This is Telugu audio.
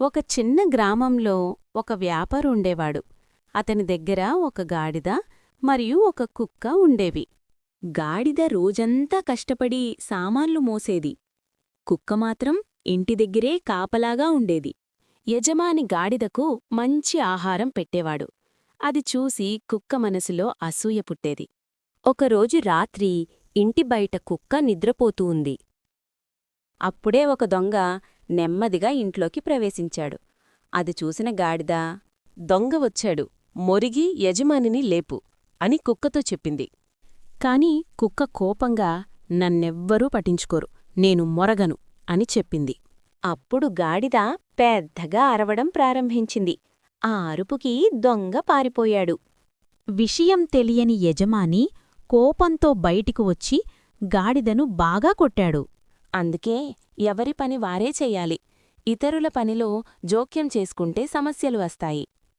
ఒక చిన్న గ్రామంలో ఒక వ్యాపారుండేవాడు. అతని దగ్గర ఒక గాడిద మరియు ఒక కుక్క ఉండేవి. గాడిద రోజంతా కష్టపడి సామాన్లు మోసేది. కుక్క మాత్రం ఇంటి దగ్గరే కాపలాగా ఉండేది. యజమాని గాడిదకు మంచి ఆహారం పెట్టేవాడు. అది చూసి కుక్క మనసులో అసూయ పుట్టేది. ఒకరోజు రాత్రి ఇంటి బయట కుక్క నిద్రపోతూ ఉంది. అప్పుడే ఒక దొంగ నెమ్మదిగా ఇంట్లోకి ప్రవేశించాడు. అది చూసిన గాడిద, దొంగ వచ్చాడు, మొరిగి యజమానిని లేపు అని కుక్కతో చెప్పింది. కాని కుక్క కోపంగా నన్నెవ్వరూ పట్టించుకోరు, నేను మొరగను అని చెప్పింది. అప్పుడు గాడిద పెద్దగా అరవడం ప్రారంభించింది. ఆ అరుపుకి దొంగ పారిపోయాడు. విషయం తెలియని యజమాని కోపంతో బయటికి వచ్చి గాడిదను బాగా కొట్టాడు. అందుకే ఎవరి పని వారే చెయ్యాలి. ఇతరుల పనిలో జోక్యం చేసుకుంటే సమస్యలు వస్తాయి.